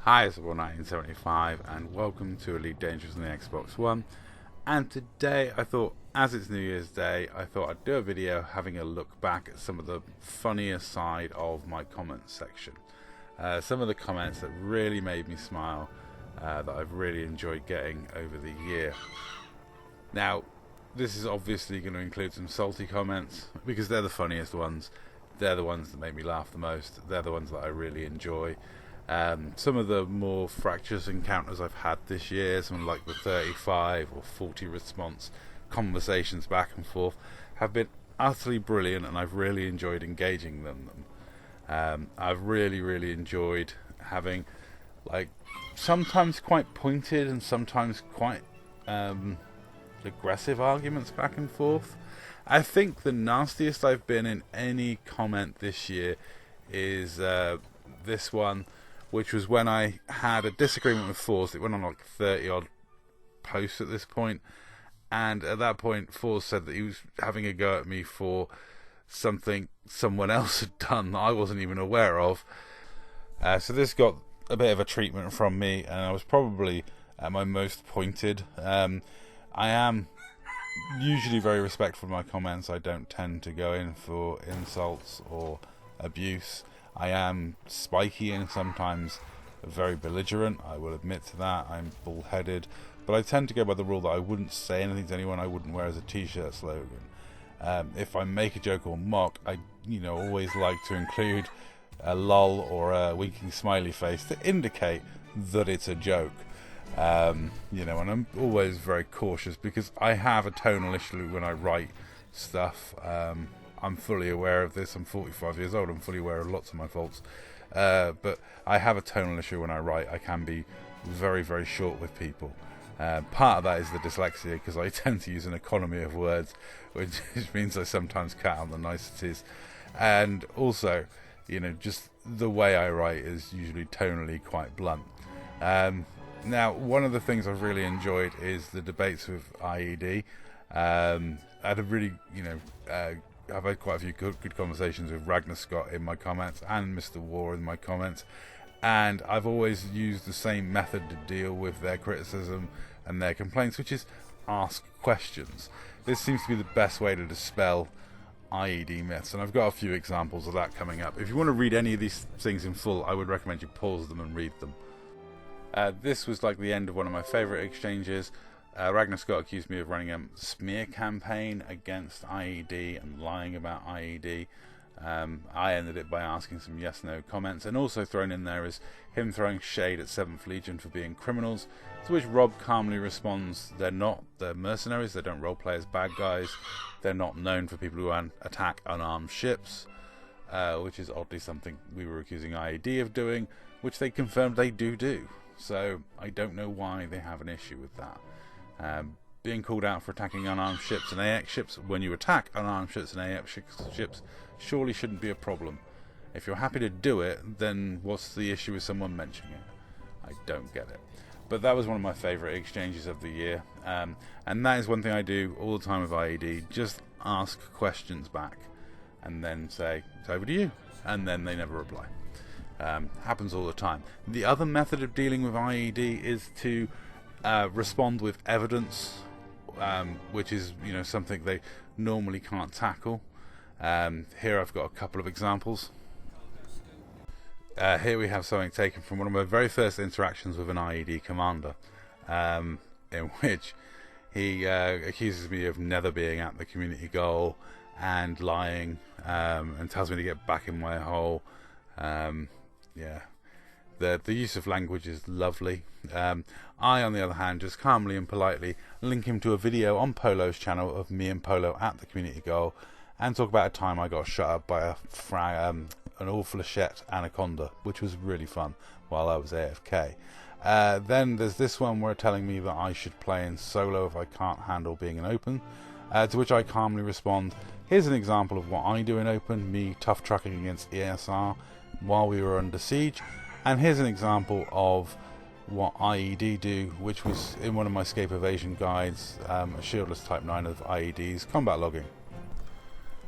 Hi, it's 1975 and welcome to Elite Dangerous on the Xbox One. And today I thought, as it's New Year's Day, I thought I'd do a video having a look back at some of the funnier side of my comments section. Some of the comments that really made me smile, that I've really enjoyed getting over the year. Now, this is obviously going to include some salty comments because they're the funniest ones. They're the ones that make me laugh the most. They're the ones that I really enjoy. Some of the more fractious encounters I've had this year, something like the 35 or 40 response conversations back and forth, have been utterly brilliant, and I've really enjoyed engaging them. I've really enjoyed having, like, sometimes quite pointed and sometimes quite aggressive arguments back and forth. I think the nastiest I've been in any comment this year is this one, which was when I had a disagreement with Force. It went on like 30 odd posts at this point, and at that point Force said that he was having a go at me for something someone else had done that I wasn't even aware of. So this got a bit of a treatment from me, and I was probably at my most pointed. I am usually very respectful of my comments. I don't tend to go in for insults or abuse. I am spiky and sometimes very belligerent, I will admit to that. I'm bullheaded, but I tend to go by the rule that I wouldn't say anything to anyone I wouldn't wear as a t-shirt slogan. If I make a joke or mock, I always like to include a lol or a winking smiley face to indicate that it's a joke. And I'm always very cautious because I have a tonal issue when I write stuff. I'm fully aware of this. I'm 45 years old. I'm fully aware of lots of my faults. But I have a tonal issue when I write. I can be very short with people. Part of that is the dyslexia, because I tend to use an economy of words, which means I sometimes cut out the niceties. And also, just the way I write is usually tonally quite blunt. Now, one of the things I've really enjoyed is the debates with IED. I had a really, I've had quite a few good conversations with Ragnar Scott in my comments and Mr. War in my comments, and I've always used the same method to deal with their criticism and their complaints, which is ask questions. This seems to be the best way to dispel IED myths, and I've got a few examples of that coming up. If you want to read any of these things in full, I would recommend you pause them and read them. This was like the end of one of my favourite exchanges. Ragnar Scott accused me of running a smear campaign against IED and lying about IED. I ended it by asking some yes-no comments, and also thrown in there is him throwing shade at 7th Legion for being criminals, to which Rob calmly responds, they're not, they're mercenaries, they don't roleplay as bad guys, they're not known for people who attack unarmed ships, which is oddly something we were accusing IED of doing, which they confirmed they do. So I don't know why they have an issue with that. Being called out for attacking unarmed ships and AX ships when you attack unarmed ships and AX ships surely shouldn't be a problem. If you're happy to do it, then what's the issue with someone mentioning it? I don't get it. But that was one of my favourite exchanges of the year, and that is one thing I do all the time with IED, just ask questions back and then say, it's over to you, and then they never reply. Happens all the time. The other method of dealing with IED is to respond with evidence, which is something they normally can't tackle. Here I've got a couple of examples. Here we have something taken from one of my very first interactions with an IED commander, in which he accuses me of never being at the community goal and lying, and tells me to get back in my hole. The use of language is lovely. I, on the other hand, just calmly and politely link him to a video on Polo's channel of me and Polo at the community goal, and talk about a time I got shot up by an all-flechette anaconda, which was really fun while I was AFK. Then there's this one where telling me that I should play in solo if I can't handle being in open, to which I calmly respond, here's an example of what I do in open, me tough trucking against ESR while we were under siege. And here's an example of what IED do, which was in one of my escape evasion guides, a shieldless type 9 of IED's combat logging.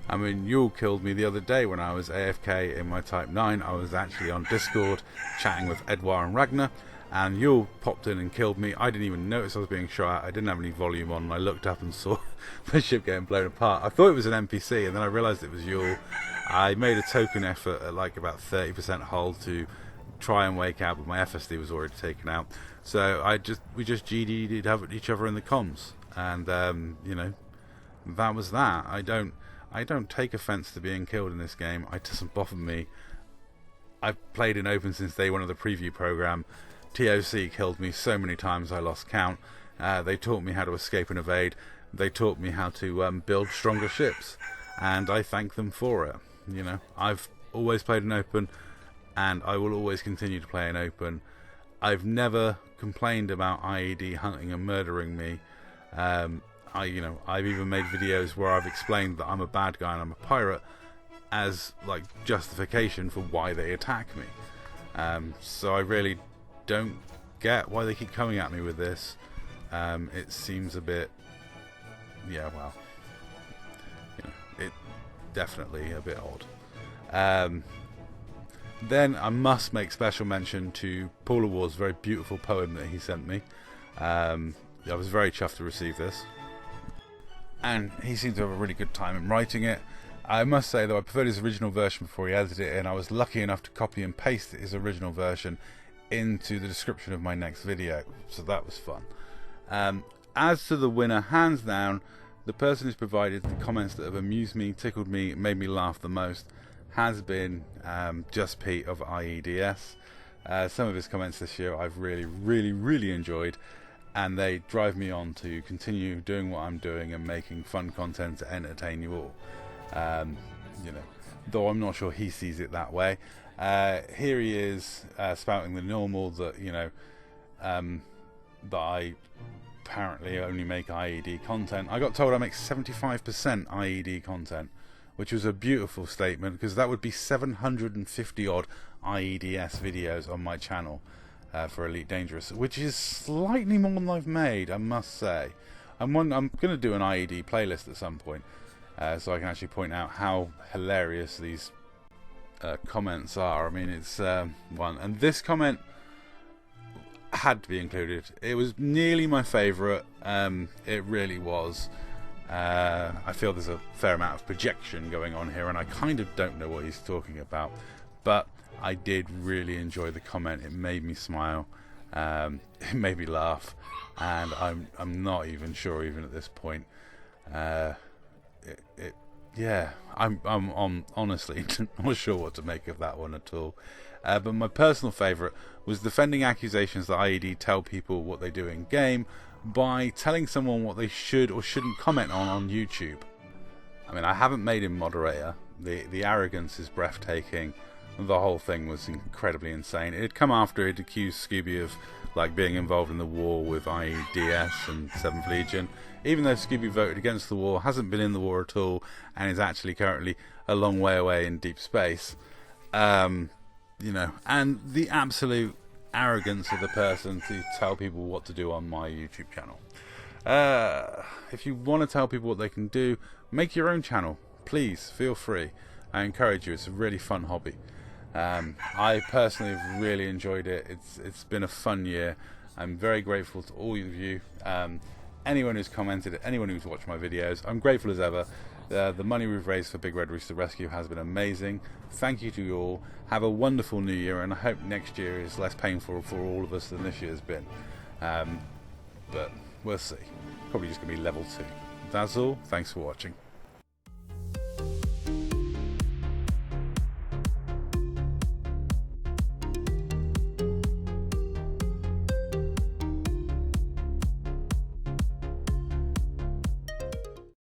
I mean, you all killed me the other day when I was AFK in my Type 9. I was actually on Discord chatting with Edouard and Ragnar, and you popped in and killed me. I didn't even notice I was being shot at. I didn't have any volume on, and I looked up and saw my ship getting blown apart. I thought it was an NPC, and then I realised it was Yul. I made a token effort at like about 30% hull to try and wake out, but my FSD was already taken out. So we just GD'd each other in the comms, and you know, that was that. I don't take offence to being killed in this game. It doesn't bother me. I've played in open since day one of the preview program. TOC killed me so many times I lost count. They taught me how to escape and evade. They taught me how to build stronger ships, and I thank them for it. You know, I've always played in open, and I will always continue to play in open. I've never complained about IED hunting and murdering me. I've even made videos where I've explained that I'm a bad guy and I'm a pirate as like justification for why they attack me. So I really don't get why they keep coming at me with this. It seems a bit, yeah, well, you know, it definitely a bit odd. Then I must make special mention to Paul Ward's very beautiful poem that he sent me. I was very chuffed to receive this, and he seemed to have a really good time in writing it. I must say, though, I preferred his original version before he edited it, and I was lucky enough to copy and paste his original version into the description of my next video, so that was fun. As to the winner, hands down, the person who's provided the comments that have amused me, tickled me, made me laugh the most has been Just Pete of IEDS. Some of his comments this year I've really enjoyed, and they drive me on to continue doing what I'm doing and making fun content to entertain you all. You know, though I'm not sure he sees it that way. Here he is spouting the normal that, you know, that I apparently only make IED content. I got told I make 75% IED content, which was a beautiful statement, because that would be 750 odd IEDS videos on my channel for Elite Dangerous, which is slightly more than I've made, I must say. I'm going to do an IED playlist at some point, so I can actually point out how hilarious these comments are. I mean, it's one, and this comment had to be included. It was nearly my favourite. It really was. I feel there's a fair amount of projection going on here, and I kind of don't know what he's talking about, but I did really enjoy the comment. It made me smile, it made me laugh, and I'm not even sure, even at this point, yeah, I'm honestly not sure what to make of that one at all. But my personal favourite was defending accusations that IED tell people what they do in game by telling someone what they should or shouldn't comment on YouTube. I mean, I haven't made him moderator. The arrogance is breathtaking. The whole thing was incredibly insane. It had come after he'd accused Scooby of like being involved in the war with IEDS and 7th Legion, even though Scooby voted against the war, hasn't been in the war at all, and is actually currently a long way away in deep space. You know, and the absolute arrogance of the person to tell people what to do on my YouTube channel. If you want to tell people what they can do, make your own channel. Please, feel free. I encourage you. It's a really fun hobby. I personally have really enjoyed it. It's been a fun year. I'm very grateful to all of you. Anyone who's commented, anyone who's watched my videos, I'm grateful as ever. The money we've raised for Big Red Rooster Rescue has been amazing. Thank you to you all. Have a wonderful new year, and I hope next year is less painful for all of us than this year has been. But we'll see. Probably just going to be level 2. That's all. Thanks for watching.